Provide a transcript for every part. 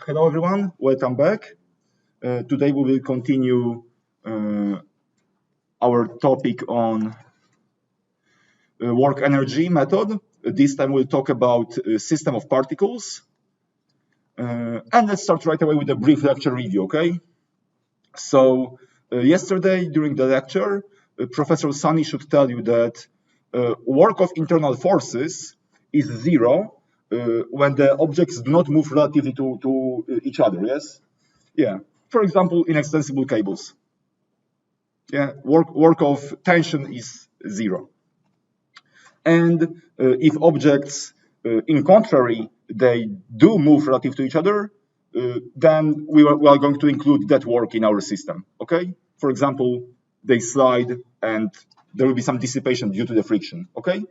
Hello everyone, welcome back. Today we will continue our topic on work energy method. This time we'll talk about system of particles. And let's start right away with a brief lecture review, okay? So yesterday during the lecture, Professor Sunny should tell you that work of internal forces is zero when the objects do not move relatively to each other, yes? Yeah, for example, in extensible cables. Yeah, work of tension is zero. And if objects, in contrary, they do move relative to each other, then we are going to include that work in our system, okay? For example, they slide and there will be some dissipation due to the friction, okay?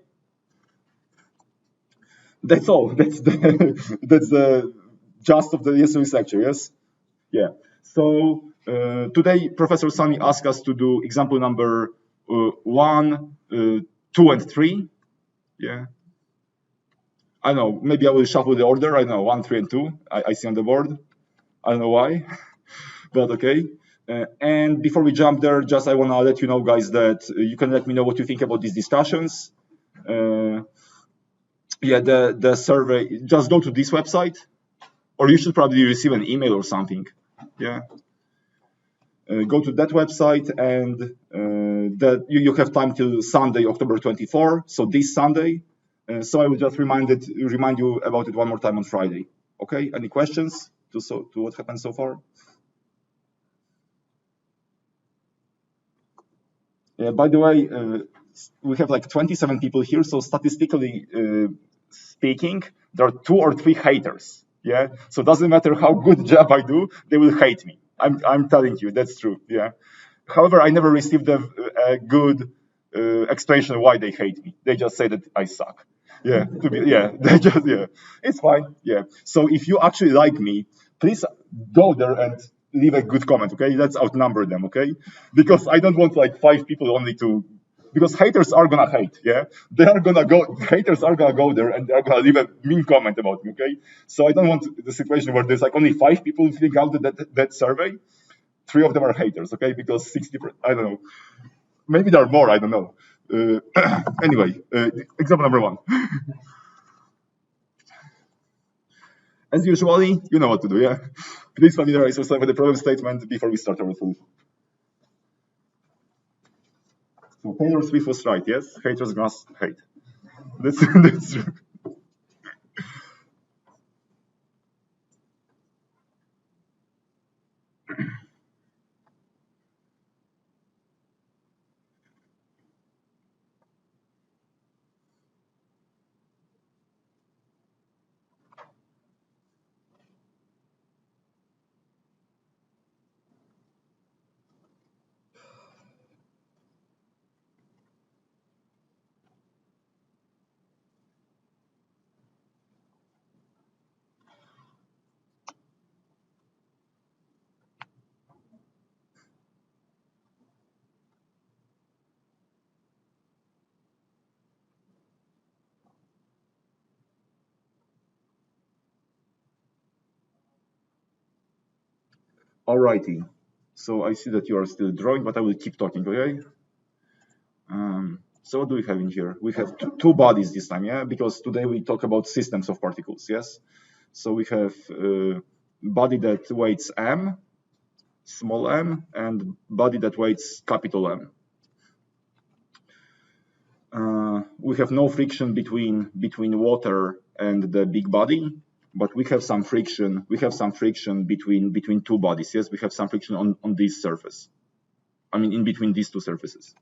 That's all. That's the gist of the yesterday's lecture, yes? Yeah. So today, Professor Sunny asked us to do example number 1, 2, and 3. Yeah. I know. Maybe I will shuffle the order. I know 1, 3, and 2. I see on the board. I don't know why, but okay. And before we jump there, just I want to let you know, guys, that you can let me know what you think about these discussions. Yeah, the survey. Just go to this website, or you should probably receive an email or something. Yeah. Go to that website, and that you have time till Sunday, October 24. So this Sunday. So I will just remind you about it one more time on Friday. Okay. Any questions to what happened so far? By the way, we have like 27 people here. So statistically speaking, there are 2 or 3 haters. Yeah. So it doesn't matter how good job I do, they will hate me. I'm telling you, that's true. Yeah. However, I never received a good explanation why they hate me. They just say that I suck. Yeah, it's fine. Yeah. So if you actually like me, please go there and leave a good comment. Okay, let's outnumber them. Okay, because I don't want like 5 people only to. Because haters are gonna hate. Yeah, they are gonna go. Haters are gonna go there and they're gonna leave a mean comment about me. Okay, so I don't want the situation where there's like only 5 people filling out that survey. 3 of them are haters. Okay, because 60. I don't know. Maybe there are more. I don't know. Anyway, example number 1. As usually, you know what to do, yeah? Please familiarize yourself with the problem statement before we start our solution. So Taylor Swift was right, yes? Haters gonna hate. That's true. Alrighty. So I see that you are still drawing, but I will keep talking, okay? So what do we have in here? We have two bodies this time, yeah? Because today we talk about systems of particles, yes? So we have body that weighs m, small m, and body that weighs capital M. We have no friction between water and the big body, but we have some friction. We have some friction between 2 bodies. Yes, we have some friction on this surface. I mean, in between these 2 surfaces.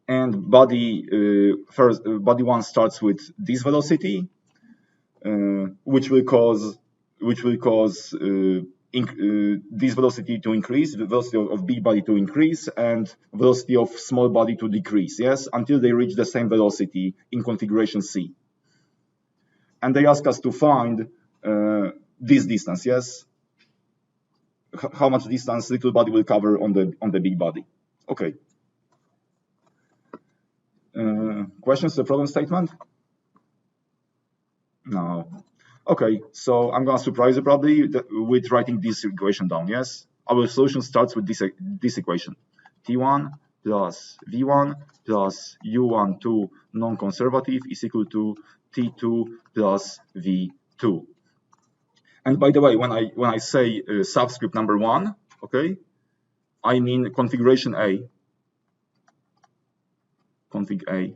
And body body 1 starts with this velocity, which will cause this velocity to increase, the velocity of big body to increase, and velocity of small body to decrease, yes, until they reach the same velocity in configuration C. And they ask us to find this distance, yes, how much distance little body will cover on the big body. Okay. Questions to the problem statement? No. Okay, so I'm gonna surprise you probably with writing this equation down. Yes, our solution starts with this equation: T1 plus V1 plus U12 non-conservative is equal to T2 plus V2. And by the way, when I say subscript number 1, okay, I mean configuration A, config A.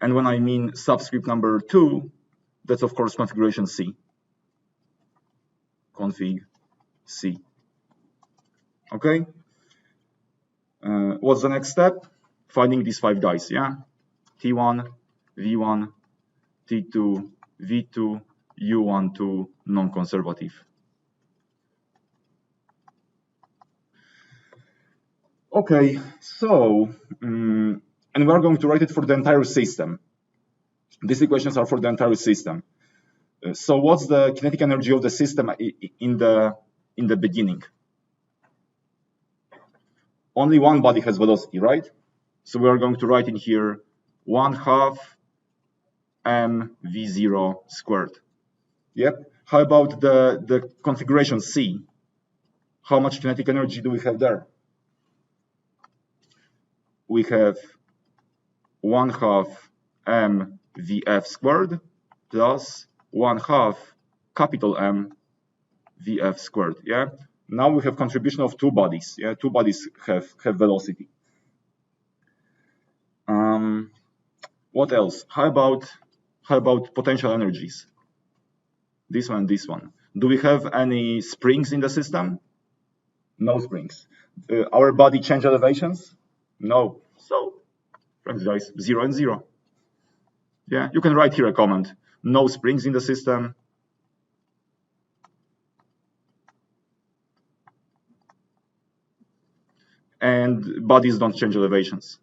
And when I mean subscript number 2, that's of course configuration C, config C. Okay. What's the next step? Finding these 5 guys. Yeah. T1, V1, T2, V2, U12 non-conservative. Okay, so and we're going to write it for the entire system. These equations are for the entire system. So what's the kinetic energy of the system in the beginning? Only one body has velocity, right? So we are going to write in here 1/2 mv0 squared. Yep. How about the configuration C? How much kinetic energy do we have there? We have 1/2 mvf squared plus 1/2 capital M vf squared. Yeah. Now we have contribution of two bodies. Yeah, two bodies have velocity. What else? How about potential energies? This one, this one. Do we have any springs in the system? No springs. Our body change elevations? No. So, guys, 0 and 0. Yeah, you can write here a comment. No springs in the system. And bodies don't change elevations.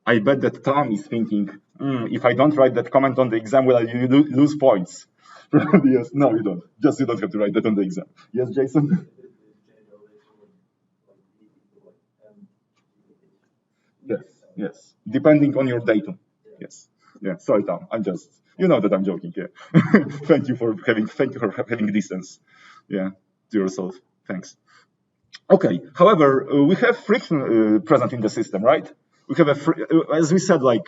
I bet that Tom is thinking, if I don't write that comment on the exam, will I lose points? Yes, no, you don't. Just you don't have to write that on the exam. Yes, Jason? Yes, yes. Depending on your datum. Yes. Yeah, sorry, Tom. I'm just, you know that I'm joking. Yeah. Thank you for having distance. Yeah, to yourself. Thanks. Okay. However, we have friction present in the system, right? We have as we said like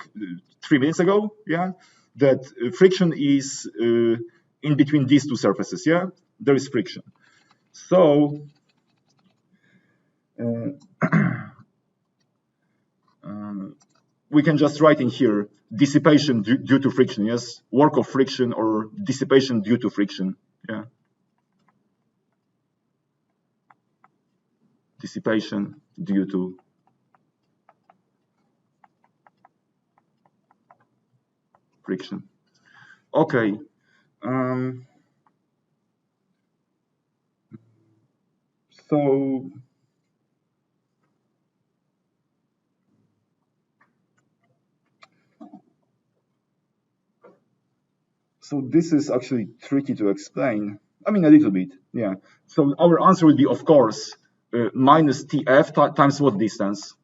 3 minutes ago, yeah, that friction is in between these two surfaces, yeah? There is friction. So, we can just write in here dissipation due to friction, yes? Work of friction or dissipation due to friction, yeah? Dissipation due to friction. Okay. So this is actually tricky to explain. I mean, a little bit, yeah. So our answer will be, of course, minus TF times what distance?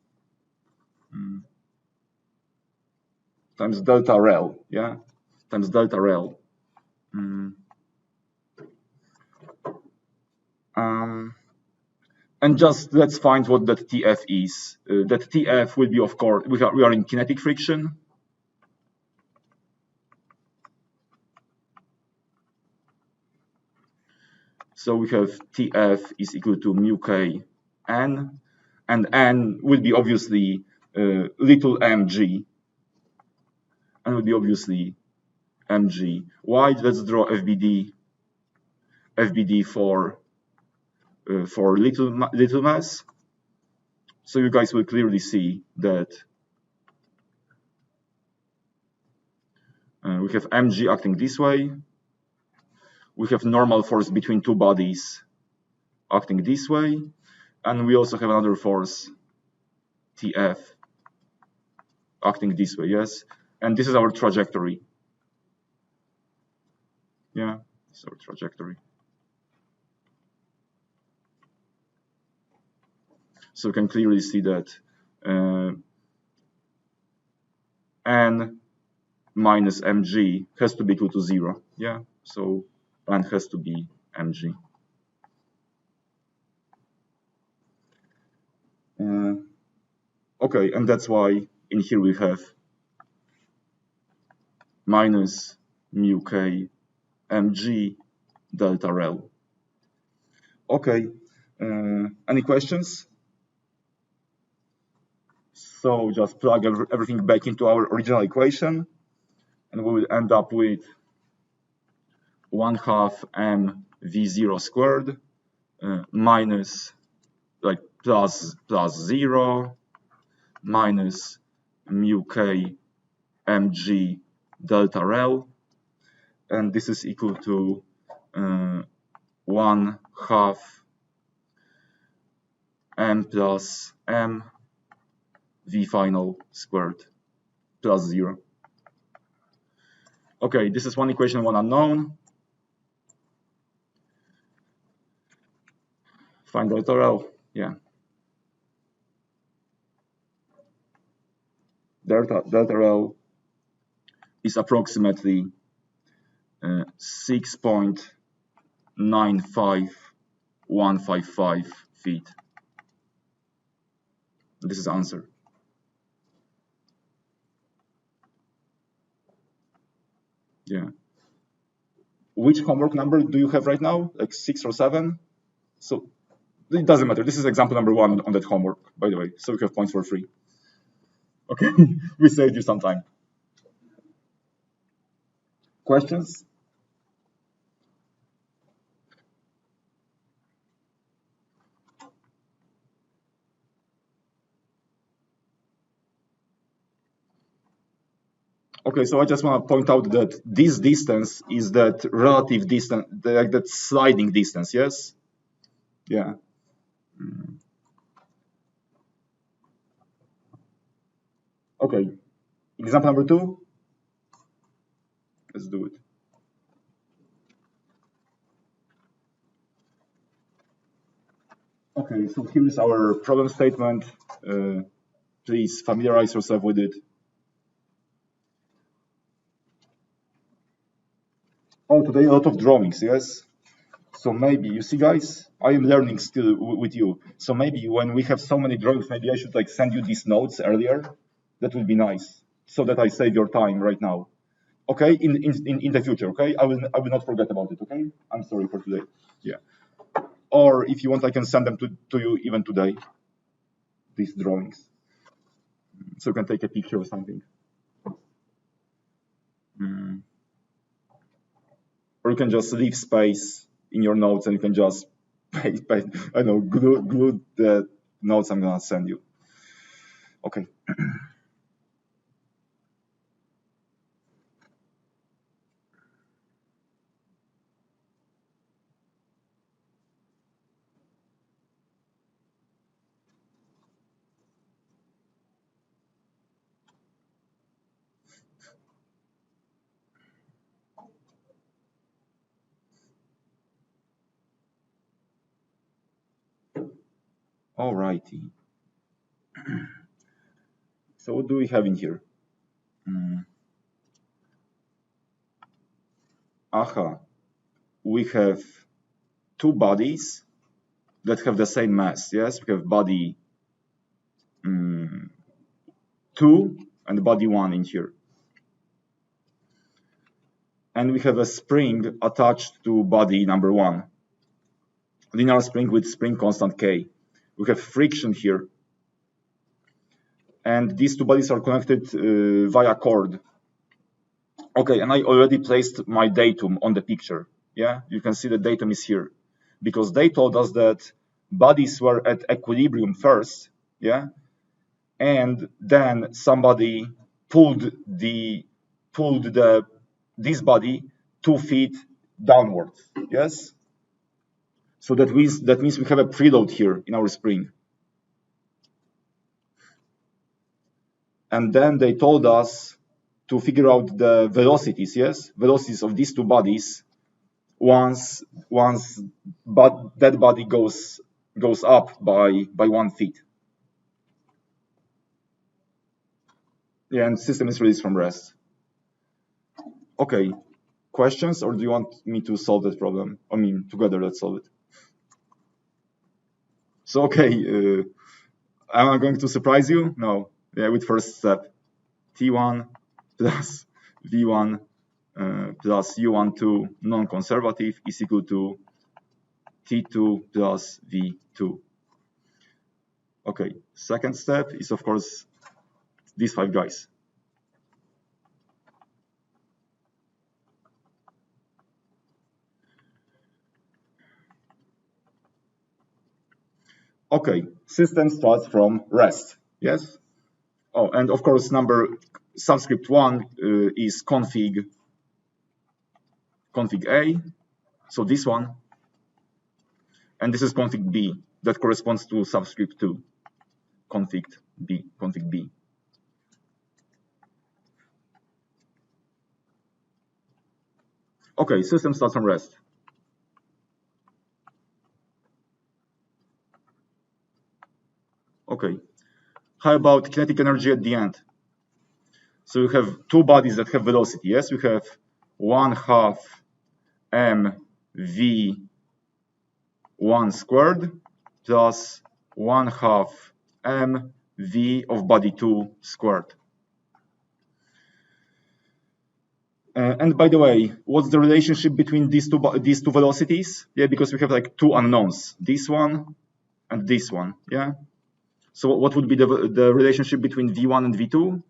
Times delta rel, yeah? Times delta rel. And just let's find what that TF is. That TF will be, of course, we are in kinetic friction. So we have TF is equal to mu k n, and n will be obviously little mg, and will be obviously mg. Why? Let's draw FBD for little mass. So you guys will clearly see that we have mg acting this way. We have normal force between two bodies acting this way, and we also have another force, TF, acting this way, yes? And this is our trajectory. Yeah, So trajectory. So you can clearly see that n minus mg has to be equal to 0. Yeah, so n has to be mg. Okay, and that's why in here we have minus mu k mg delta rel. Okay, any questions? So just plug everything back into our original equation, and we will end up with 1/2 m v0 squared minus, like, plus 0 minus mu k mg delta rel, and this is equal to 1/2 m plus m v final squared plus 0. Okay, this is one equation, one unknown. Find delta rel. Yeah. Delta rel is approximately 6.95155 feet. This is answer. Yeah. Which homework number do you have right now? Like 6 or 7? So it doesn't matter. This is example number 1 on that homework, by the way. So you have points for free. Okay, we saved you some time. Questions? Okay, so I just want to point out that this distance is that relative distance, like that sliding distance, yes? Yeah. Okay, example number 2. Let's do it. Okay, so here is our problem statement. Please familiarize yourself with it. Oh, today a lot of drawings, yes? So maybe, you see, guys, I am learning still with you. So maybe when we have so many drawings, maybe I should like send you these notes earlier. That would be nice, so that I save your time right now. Okay, in the future, okay? I will not forget about it, okay? I'm sorry for today. Yeah. Or if you want, I can send them to you even today, these drawings. So you can take a picture or something. Or you can just leave space in your notes and you can just I know, glue the notes I'm gonna send you. Okay. Alrighty. So what do we have in here? Aha. We have two bodies that have the same mass. Yes, we have body 2 and body 1 in here. And we have a spring attached to body number 1. Linear spring with spring constant K. We have friction here. And these two bodies are connected via cord. Okay, and I already placed my datum on the picture. Yeah, you can see the datum is here. Because they told us that bodies were at equilibrium first, yeah, and then somebody pulled this body 2 feet downwards, yes. So that means we have a preload here in our spring. And then they told us to figure out the velocities, yes, velocities of these two bodies once that body goes up by 1 feet. Yeah, and system is released from rest. Okay, questions, or do you want me to solve that problem? I mean, together, let's solve it. So, okay, am I going to surprise you? No. Yeah, with first step, T1 plus V1 plus U12 non-conservative is equal to T2 plus V2. Okay, second step is, of course, these 5 guys. Okay, system starts from rest, yes? Oh, and of course, subscript 1 is config A, so this one, and this is config B, that corresponds to subscript 2, config B. Okay, system starts from rest. Okay, how about kinetic energy at the end? So you have 2 bodies that have velocity, yes? We have 1/2 mv1 squared plus 1/2 mv of body 2 squared. And by the way, what's the relationship between these two velocities? Yeah, because we have like 2 unknowns, this one and this one. Yeah. So what would be the relationship between v1 and v2?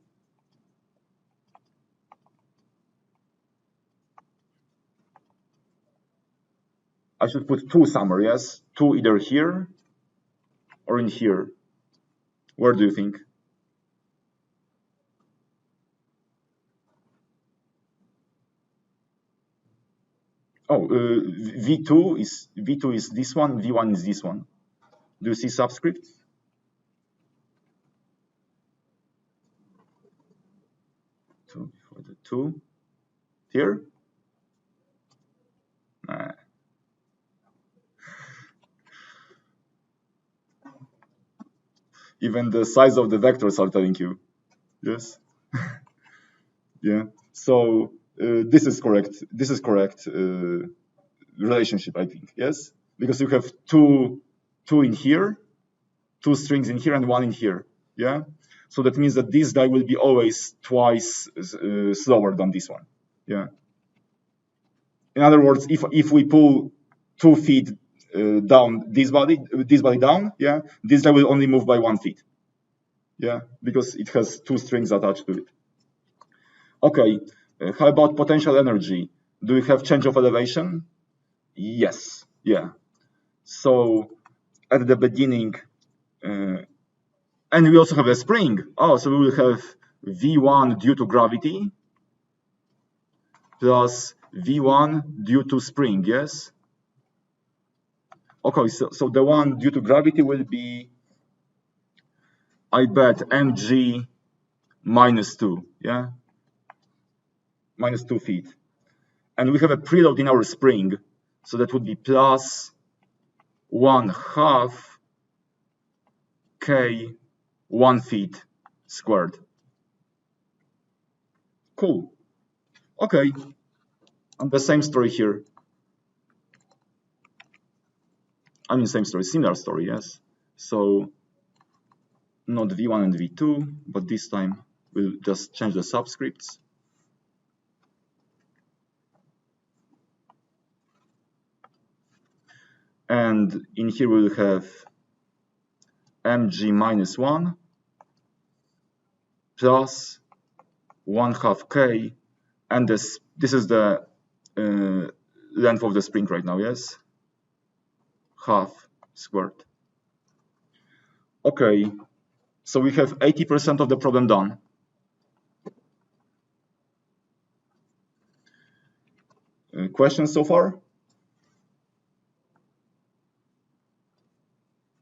I should put 2 somewhere. Yes, 2 either here or in here. Where do you think? Oh, v2 is this one, v1 is this one. Do you see subscripts? Two for the 2 here. Even the size of the vectors are telling you. Yes. Yeah. So this is correct. This is correct relationship, I think. Yes, because you have two in here, 2 strings in here, and 1 in here. Yeah. So that means that this guy will be always twice slower than this one. Yeah. In other words, if we pull 2 feet down this body down, yeah, this guy will only move by 1 feet. Yeah, because it has 2 strings attached to it. Okay, how about potential energy? Do we have change of elevation? Yes, yeah. So at the beginning, and we also have a spring. Oh, so we will have V1 due to gravity plus V1 due to spring, yes? Okay, so the one due to gravity will be, I bet, mg minus 2, yeah? Minus 2 feet. And we have a preload in our spring, so that would be plus 1/2 k 1 feet squared. Cool. Okay. And the same story here. I mean, same story, similar story, yes. So not V1 and V2, but this time we'll just change the subscripts. And in here we'll have mg minus 1 plus 1/2 k, and this is the length of the spring right now, yes? Half squared. Okay, so we have 80% of the problem done. Questions so far?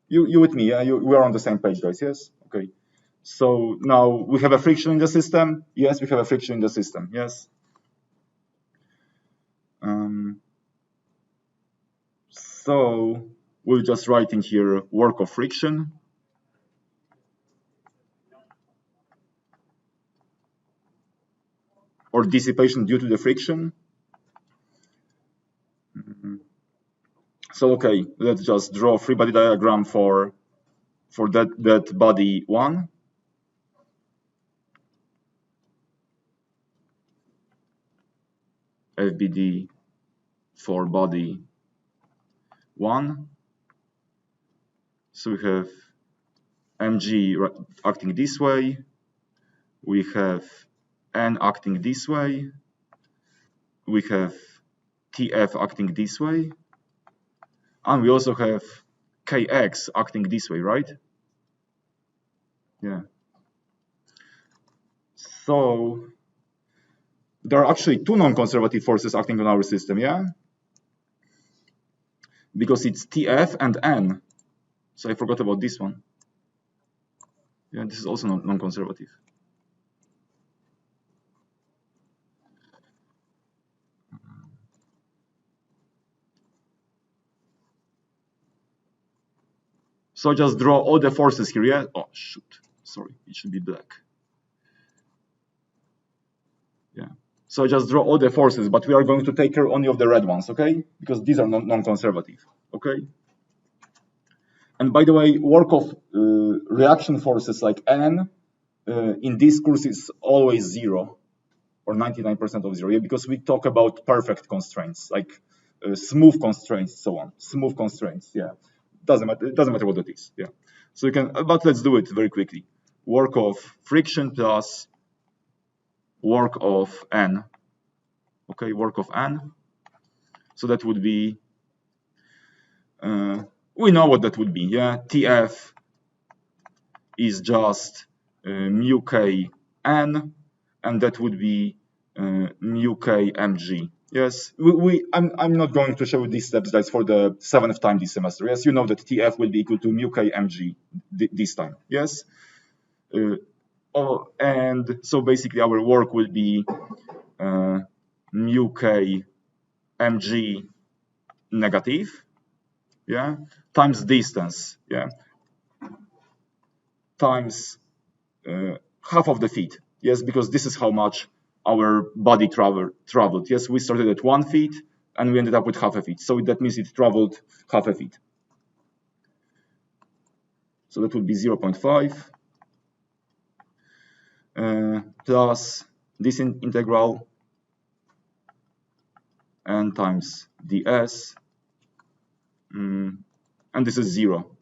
You with me, yeah? We are on the same page, guys, yes? Okay. So now we have a friction in the system. Yes, we have a friction in the system, yes? So we'll just write in here work of friction. Or dissipation due to the friction. So okay, let's just draw a free body diagram for that body 1. FBD for body 1. So we have mg acting this way, we have n acting this way, we have tf acting this way, and we also have kx acting this way, right? Yeah. So there are actually two non-conservative forces acting on our system, yeah? Because it's tf and n. So I forgot about this one. Yeah, this is also non-conservative. So just draw all the forces here, yeah? Oh, shoot. Sorry, it should be black. Yeah. So just draw all the forces, but we are going to take care only of the red ones, okay? Because these are non-conservative, okay? And by the way, work of reaction forces like N in this course is always 0 or 99% of 0, yeah? Because we talk about perfect constraints, like smooth constraints, so on. Smooth constraints, yeah. It doesn't matter what it is, yeah. So you can, but let's do it very quickly. Work of friction plus work of N. Okay, work of N. So that would be, we know what that would be, yeah? TF is just mu k N, and that would be mu k mg. Yes, I'm not going to show you these steps, guys, for the 7th time this semester. Yes, you know that TF will be equal to mu k mg this time. Yes, and so basically our work will be mu k mg negative, yeah, times distance, yeah, times half of the feet. Yes, because this is how much our body traveled. Yes, we started at 1 feet and we ended up with half a feet. So that means it traveled half a feet. So that would be 0.5 plus this integral n times ds, and this is 0.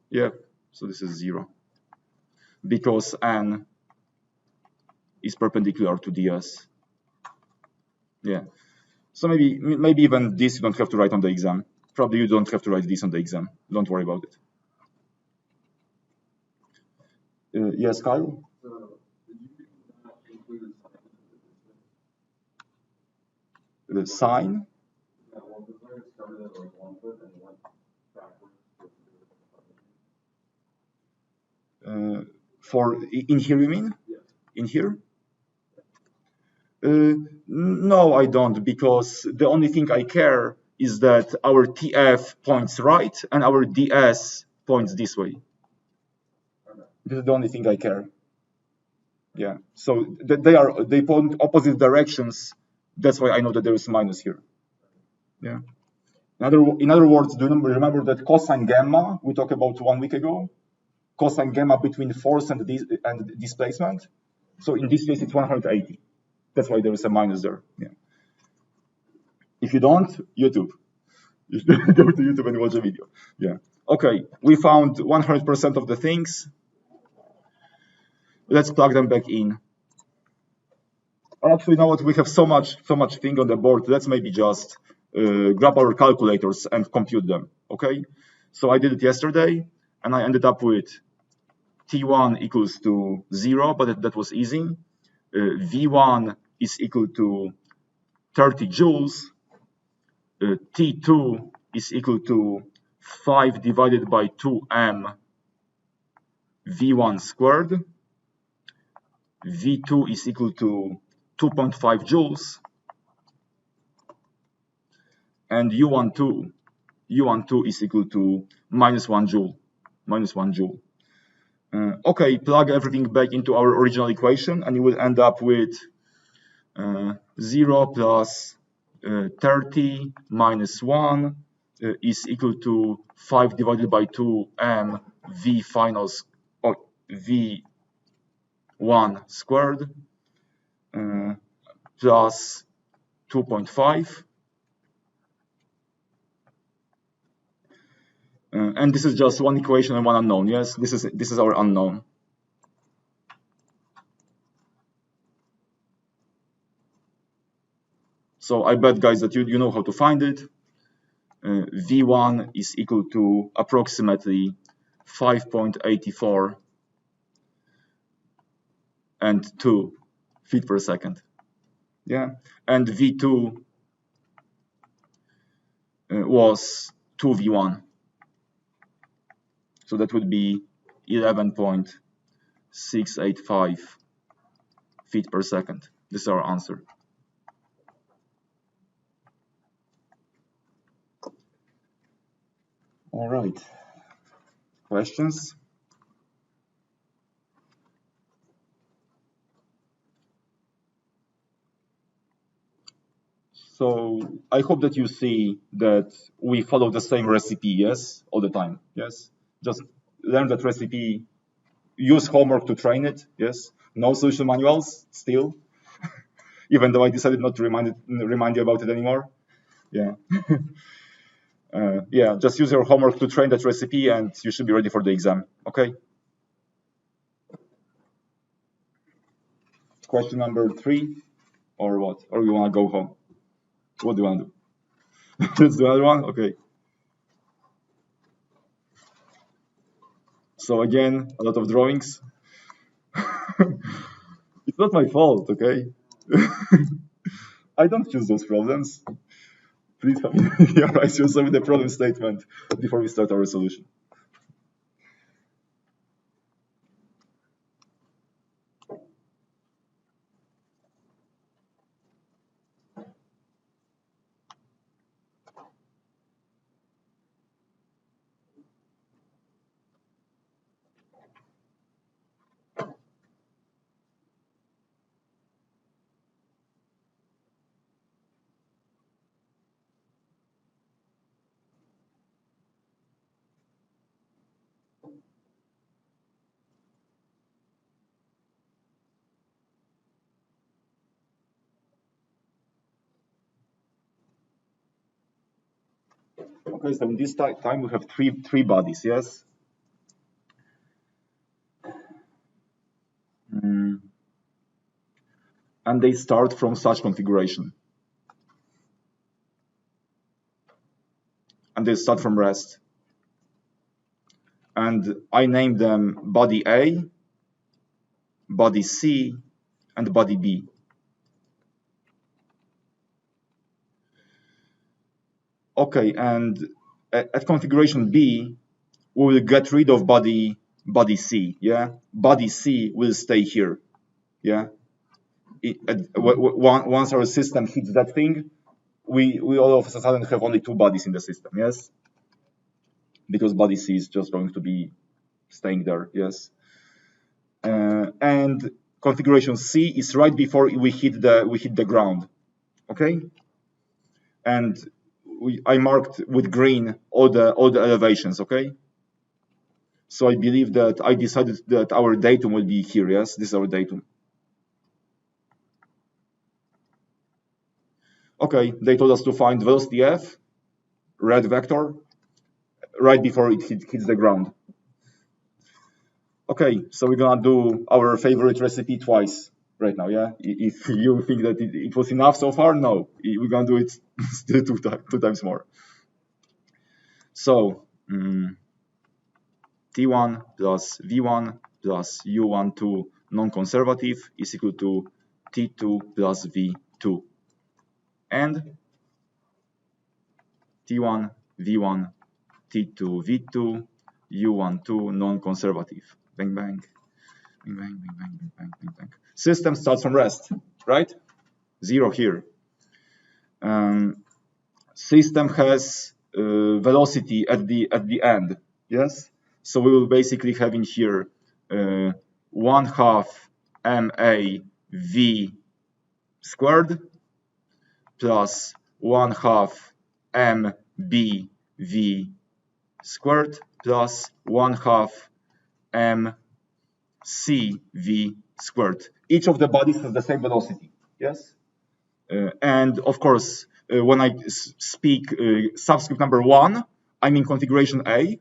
Yeah, so this is 0 because n is perpendicular to ds. Yeah. So maybe even this you don't have to write on the exam. Probably you don't have to write this on the exam. Don't worry about it. Yes, Kyle? The sign? For in here, you mean? In here? No, I don't, because the only thing I care is that our TF points right and our DS points this way. This is the only thing I care. Yeah, so they point opposite directions. That's why I know that there is minus here. Yeah. In other words, do you remember that cosine gamma we talked about 1 week ago? Cosine gamma between force and displacement. So in this case, it's 180. That's why there is a minus there. Yeah. If you don't, YouTube. You should go to YouTube and watch a video. Yeah. Okay, we found 100% of the things. Let's plug them back in. Or actually, you know what? We have so much thing on the board. Let's maybe just grab our calculators and compute them. Okay. So I did it yesterday, and I ended up with T1 equals to 0, but that was easy. V1 is equal to 30 joules. T2 is equal to 5 divided by 2m V1 squared. V2 is equal to 2.5 joules. And U12 U12 is equal to -1 joule. -1 joule. Okay, plug everything back into our original equation, and you will end up with 0 plus 30 minus 1 is equal to 5 divided by 2 m v finals, or v1 squared plus 2.5. And this is just one equation and one unknown. Yes, this is our unknown. So I bet, guys, that you know how to find it. V1 is equal to approximately 5.84 and 2 feet per second. Yeah, and V2 was 2V1. So that would be 11.685 feet per second. This is our answer. All right. Questions? So I hope that you see that we follow the same recipe, yes, all the time, yes. Just learn that recipe, use homework to train it, yes. No solution manuals still, even though I decided not to remind you about it anymore. Yeah. Yeah, just use your homework to train that recipe, and you should be ready for the exam. Okay. Question number 3, or what? Or you want to go home? What do you want to do? Let's do another one. Okay. So again, a lot of drawings. It's not my fault, okay? I don't choose those problems. Please familiarize yourself with the problem statement before we start our solution. Okay, so in this time we have three bodies, yes? And they start from such configuration. And they start from rest. And I named them body A, body C, and body B. Okay, and at configuration B, we will get rid of body C, yeah? Body C will stay here, yeah? Once our system hits that thing, we all of a sudden have only 2 bodies in the system, yes? Because body C is just going to be staying there, yes? And configuration C is right before we hit the ground, okay? And I marked with green all the elevations, okay? So I believe that I decided that our datum will be here, yes? This is our datum. Okay, they told us to find velocity f, red vector, right before it hits the ground. Okay, so we're gonna do our favorite recipe twice right now, yeah? If you think that it was enough so far, no. We're gonna do it still two times more. So, T1 plus V1 plus U12 non-conservative is equal to T2 plus V2. And T1, V1, T2, V2, U12 non-conservative. Bang, bang. Bang, bang, bang, bang, bang, bang, bang. System starts from rest, right? 0 here. System has velocity at the end. Yes. So we will basically have in here 1/2 MAV squared plus 1/2 MBV squared plus 1/2 mcv squared. Each of the bodies has the same velocity. Yes. And of course, when I speak subscript number 1, I'm in configuration A,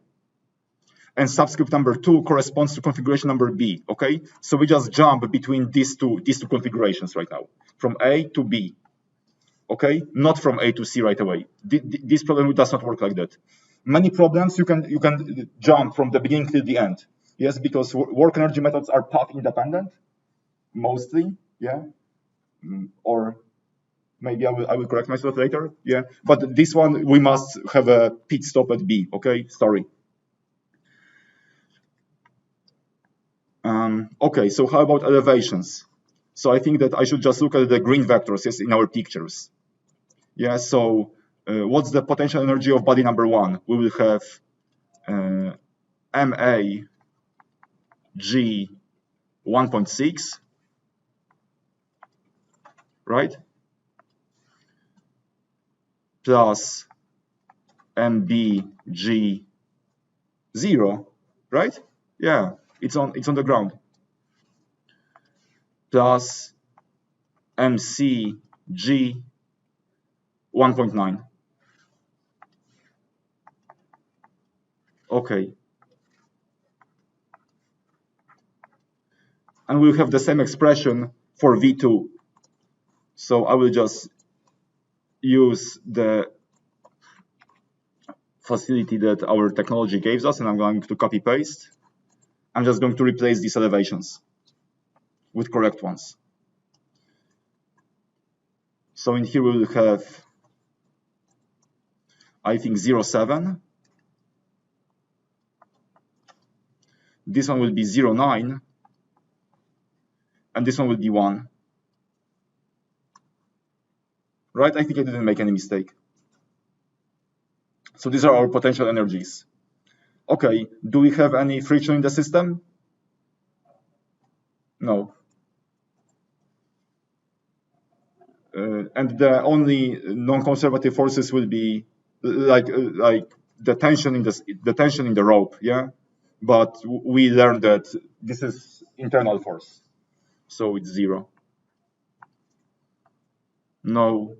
and subscript number 2 corresponds to configuration number B. Okay, so we just jump between these two configurations right now, from A to B. Okay, not from A to C right away. This problem does not work like that. Many problems you can jump from the beginning till the end. Yes, because work energy methods are path independent, mostly. Yeah, or maybe I will correct myself later. Yeah, but this one we must have a pit stop at B. Okay, sorry. Okay, so how about elevations? So I think that I should just look at the green vectors, yes, in our pictures. Yeah, so what's the potential energy of body number 1? We will have MAG 1.6, right? Plus MBG 0, right? Yeah, it's on the ground. Plus MCG 1.9. Okay. And we'll have the same expression for V2. So I will just use the facility that our technology gives us, and I'm going to copy paste. I'm just going to replace these elevations with correct ones. So in here we will have, I think, 0.7. This one will be 0.9. And this one will be 1. Right? I think I didn't make any mistake. So these are our potential energies. Okay, do we have any friction in the system? No. And the only non-conservative forces will be like the tension in the rope, yeah. But we learned that this is internal force, so it's 0. No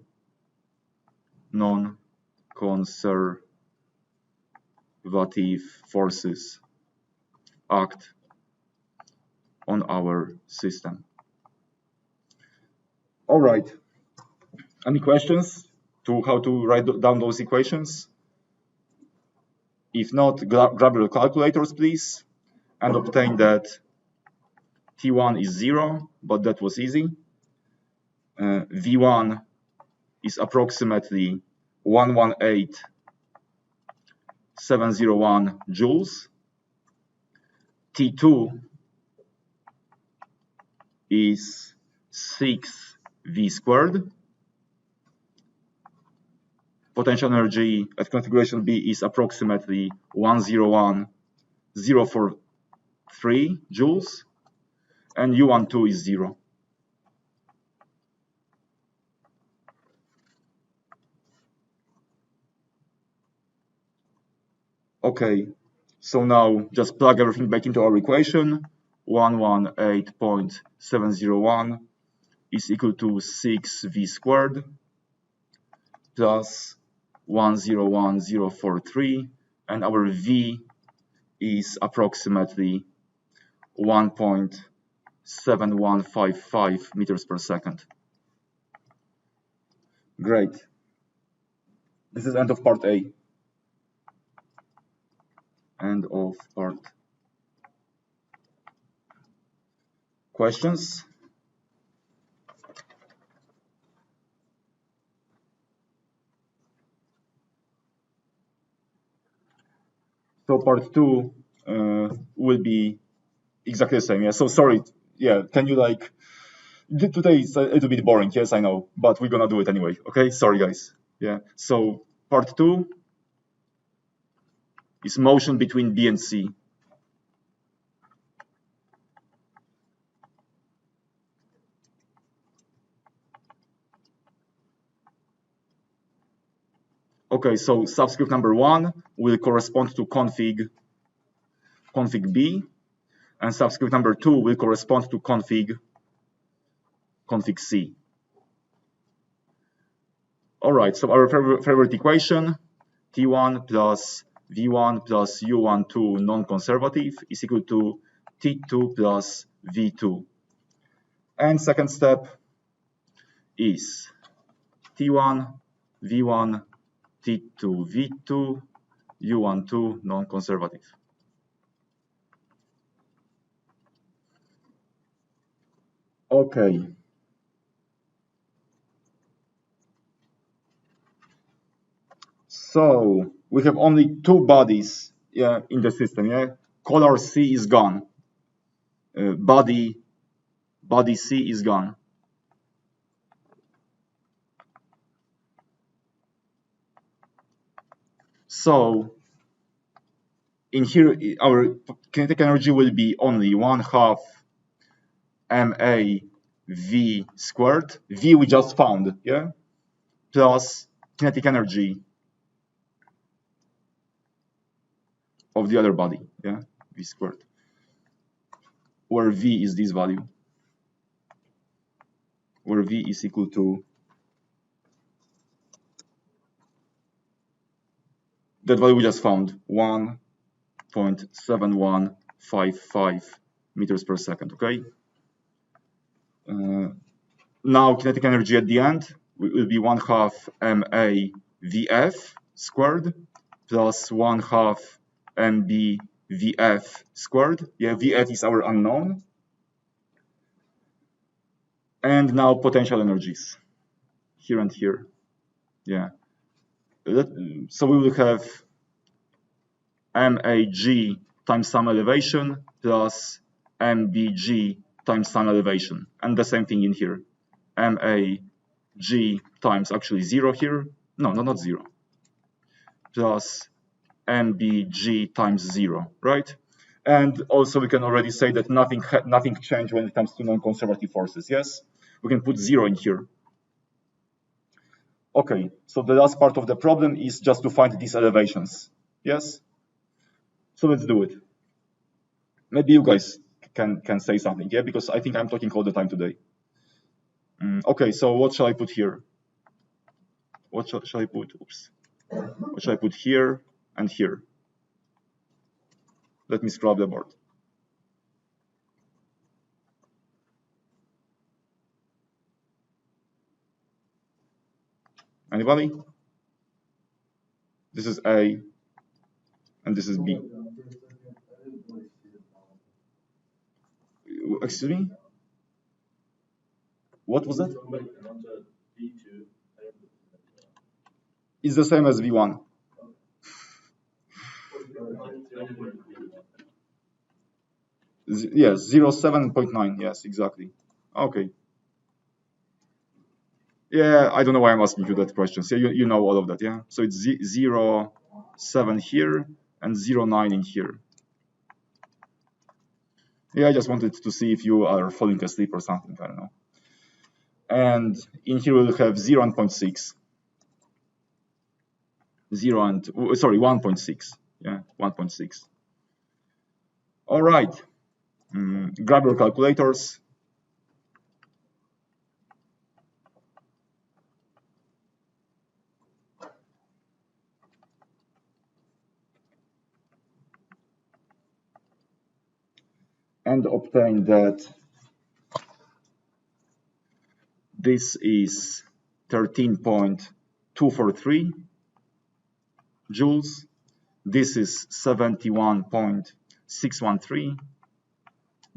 non-conservative forces act on our system. All right. Any questions to how to write down those equations? If not, grab your calculators, please, and obtain that T1 is 0, but that was easy. V1 is approximately 118,701 joules. T2 is 6V squared. Potential energy at configuration B is approximately 101,043 joules, and U12 is 0. Okay, so now just plug everything back into our equation. 118.701 is equal to 6V squared plus 101,043, and our V is approximately 1.7155 meters per second. Great. This is end of part A. End of part. Questions? So part 2 will be exactly the same. Yeah. So sorry. Yeah. Can you like? Today is a little bit boring. Yes, I know, but we're gonna do it anyway. Okay. Sorry, guys. Yeah. So part 2 is motion between B and C. Okay, so subscript number 1 will correspond to config B, and subscript number 2 will correspond to config C. All right, so our favorite equation, T1 plus V1 plus U12 non-conservative is equal to T2 plus V2. And second step is T1, V1, T2, V2, U12 non-conservative. Okay. So we have only 2 bodies in the system. Color C is gone. Body C is gone. So in here, our kinetic energy will be only 1/2 ma v squared. V we just found, plus kinetic energy of the other body, v squared, where v is this value, where v is equal to that value we just found, 1.7155 meters per second, okay? Now kinetic energy at the end will be 1/2 ma vf squared plus 1/2 mb vf squared. Vf is our unknown. And now potential energies here and here. So we will have mag times some elevation plus mbg times some elevation, and the same thing in here. mag times actually 0 here. No, not 0. Plus mbg times 0, right? And also we can already say that nothing changed when it comes to non-conservative forces, yes? We can put 0 in here. Okay, so the last part of the problem is just to find these elevations, yes? So let's do it. Maybe you guys can say something, because I think I'm talking all the time today. Okay, so what shall I put here? What shall I put? Oops. What shall I put here and here? Let me scrub the board. Anybody? This is A, and this is B. Excuse me? What was that? It's the same as V1. Yes, 07.9. Yes, exactly. Okay. Yeah, I don't know why I'm asking you that question. So you know all of that, yeah? So it's 0.7 here and 0.9 in here. Yeah, I just wanted to see if you are falling asleep or something, I don't know. And in here we'll have 0.6. 1.6. Yeah, 1.6. All right. Grab your calculators. And obtain that this is 13.243 joules. This is 71.613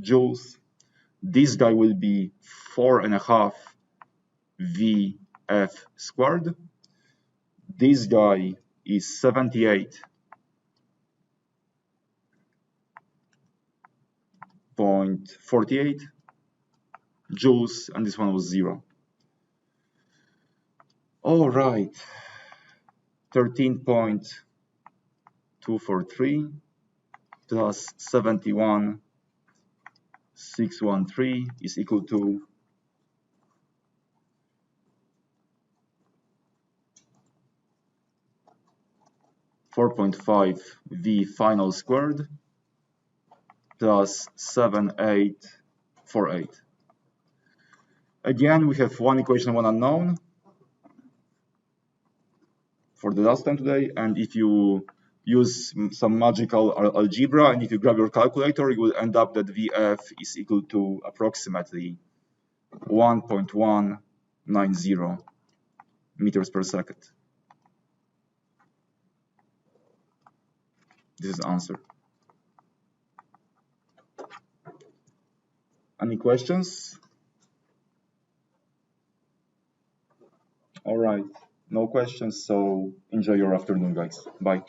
joules. This guy will be 4.5 VF squared. This guy is 78.48 joules, and this one was 0. All right, 13.243 243 plus 71,613 is equal to 4.5 V final squared plus 7848. Again, we have one equation, one unknown for the last time today, and if you use some magical algebra and if you grab your calculator, you will end up that VF is equal to approximately 1.190 meters per second. This is the answer. Any questions? All right, no questions, so enjoy your afternoon, guys. Bye.